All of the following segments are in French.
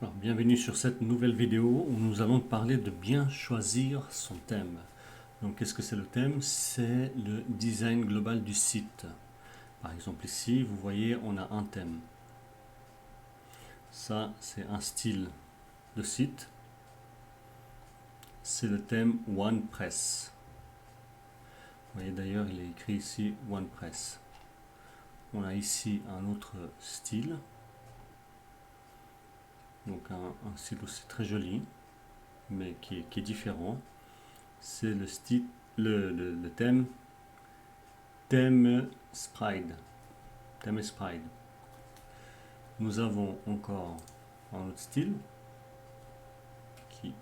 Alors, bienvenue sur cette nouvelle vidéo où nous allons parler de bien choisir son thème. Donc, qu'est-ce que c'est le thème? C'est le design global du site. Par exemple, ici, vous voyez, on a un thème. Ça, c'est un style de site. C'est le thème OnePress. Vous voyez d'ailleurs, il est écrit ici OnePress. On a ici un autre style. Donc, un style aussi très joli, mais qui est différent. C'est le style, le thème Sprite. Thème Sprite. Nous avons encore un autre style qui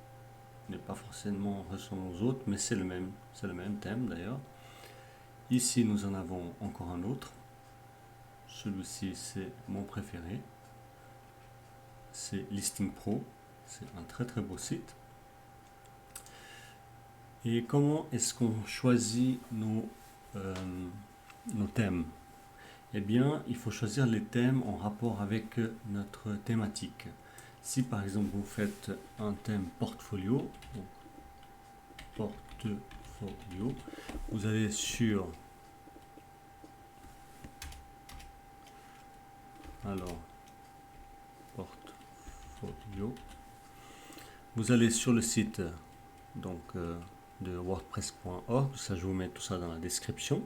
n'est pas forcément ressemblant aux autres, mais c'est le même thème d'ailleurs. Ici, nous en avons encore un autre. Celui-ci, c'est mon préféré. C'est Listing Pro. C'est un très très beau site. Et comment est-ce qu'on choisit nos thèmes? Eh bien, il faut choisir les thèmes en rapport avec notre thématique. Si par exemple vous faites un thème portfolio, donc portfolio, vous allez sur alors portfolio, vous allez sur le site donc de wordpress.org, ça je vous mets tout ça dans la description,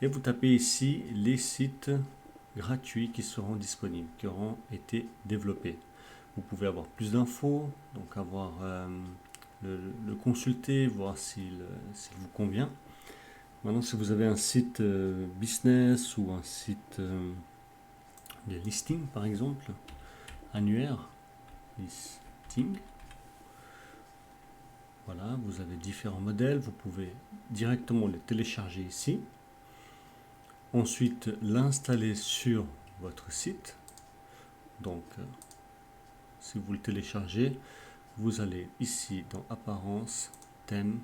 et vous tapez ici les sites gratuits qui seront disponibles, qui auront été développés. Vous pouvez avoir plus d'infos, donc avoir le consulter, voir s'il vous convient. Maintenant, si vous avez un site business ou un site de listing, par exemple, annuaire, listing, voilà, vous avez différents modèles, vous pouvez directement les télécharger ici. Ensuite, l'installer sur votre site. Donc, si vous le téléchargez, vous allez ici dans Apparence, Thème,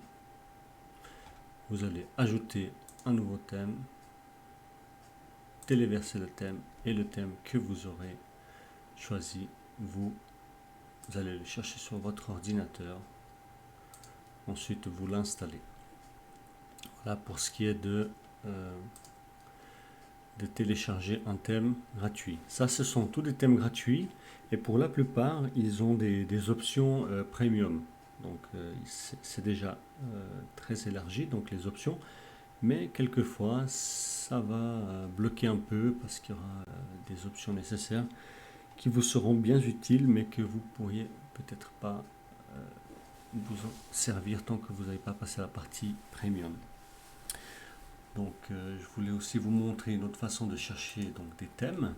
vous allez ajouter un nouveau thème, téléverser le thème et le thème que vous aurez choisi, vous allez le chercher sur votre ordinateur. Ensuite, vous l'installez. Voilà pour ce qui est de télécharger un thème gratuit. Ça, ce sont tous des thèmes gratuits et pour la plupart, ils ont des options premium. Donc, c'est déjà très élargi, donc les options. Mais quelquefois, ça va bloquer un peu parce qu'il y aura des options nécessaires qui vous seront bien utiles, mais que vous pourriez peut-être pas vous en servir tant que vous n'avez pas passé la partie premium. Donc, je voulais aussi vous montrer une autre façon de chercher donc, des thèmes.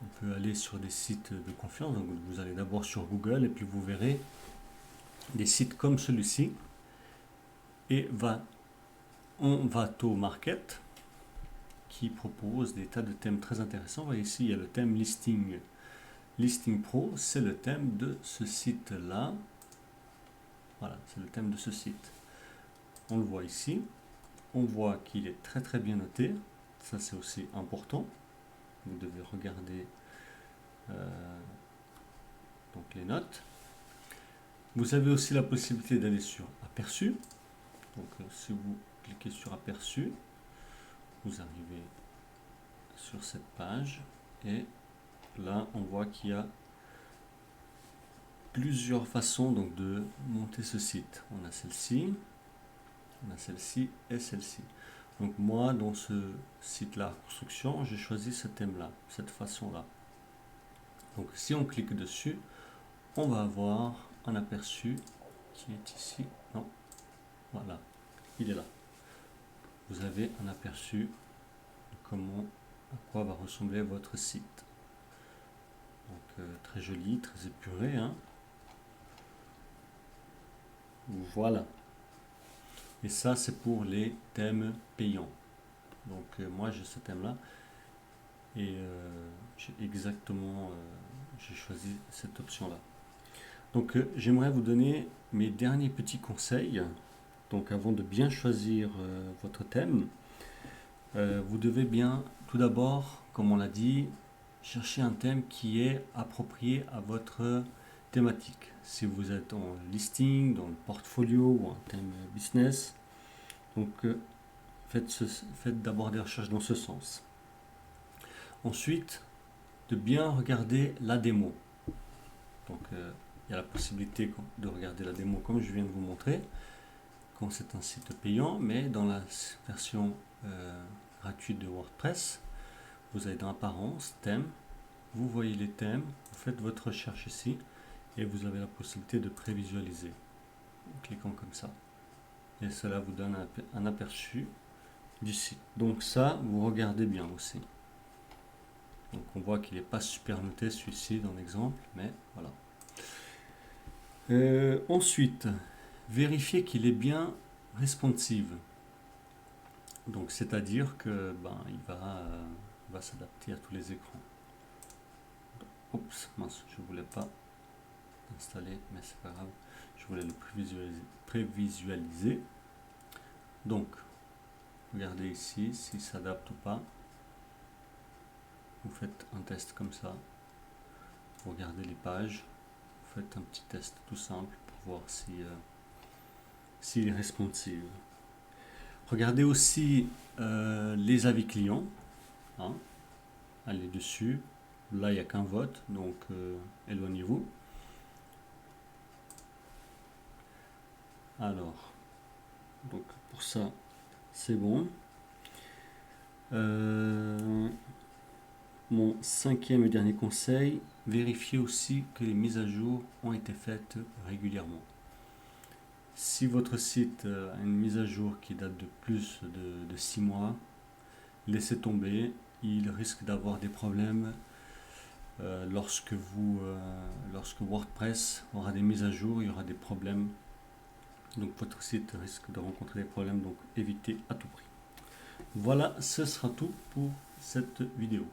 On peut aller sur des sites de confiance. Donc, vous allez d'abord sur Google et puis vous verrez des sites comme celui-ci. Et Envato Market qui propose des tas de thèmes très intéressants. Et ici, il y a le thème Listing. Listing Pro, c'est le thème de ce site-là. Voilà, c'est le thème de ce site. On le voit ici. On voit qu'il est très très bien noté. Ça, c'est aussi important. Vous devez regarder donc les notes. Vous avez aussi la possibilité d'aller sur Aperçu. Donc, si vous cliquez sur Aperçu, vous arrivez sur cette page et là, on voit qu'il y a plusieurs façons donc, de monter ce site. On a celle-ci, et celle-ci. Donc moi, dans ce site-là, construction, j'ai choisi ce thème-là, cette façon-là. Donc si on clique dessus, on va avoir un aperçu qui est ici. Non, voilà, il est là. Vous avez un aperçu de comment, à quoi va ressembler votre site. Donc très joli, très épuré. Hein. Voilà. Et ça, c'est pour les thèmes payants. Donc moi, j'ai ce thème-là. Et j'ai choisi cette option-là. Donc j'aimerais vous donner mes derniers petits conseils. Donc avant de bien choisir votre thème, vous devez bien, tout d'abord, comme on l'a dit, cherchez un thème qui est approprié à votre thématique. Si vous êtes en listing, dans le portfolio ou un thème business, donc faites d'abord des recherches dans ce sens. Ensuite, de bien regarder la démo. Donc il y a la possibilité de regarder la démo comme je viens de vous montrer quand c'est un site payant, mais dans la version gratuite de WordPress, vous allez dans Apparence, Thème, vous voyez les thèmes, vous faites votre recherche ici et vous avez la possibilité de prévisualiser en cliquant comme ça. Et cela vous donne un aperçu du site. Donc ça, vous regardez bien aussi. Donc on voit qu'il n'est pas super noté celui-ci dans l'exemple, mais voilà. Ensuite, vérifiez qu'il est bien responsive. Donc c'est-à-dire que il va s'adapter à tous les écrans. Oups, mince, je voulais pas installer, mais c'est pas grave. Je voulais le prévisualiser. Donc, regardez ici s'il s'adapte ou pas. Vous faites un test comme ça. Vous regardez les pages. Vous faites un petit test tout simple pour voir s'il est responsive. Regardez aussi les avis clients. Hein. Allez dessus. Là, il n'y a qu'un vote, donc éloignez-vous. Alors, donc pour ça, c'est bon. Mon cinquième et dernier conseil, vérifiez aussi que les mises à jour ont été faites régulièrement. Si votre site a une mise à jour qui date de plus de 6 mois, laissez tomber, il risque d'avoir des problèmes lorsque WordPress aura des mises à jour, il y aura des problèmes. Donc votre site risque de rencontrer des problèmes, donc évitez à tout prix. Voilà, ce sera tout pour cette vidéo.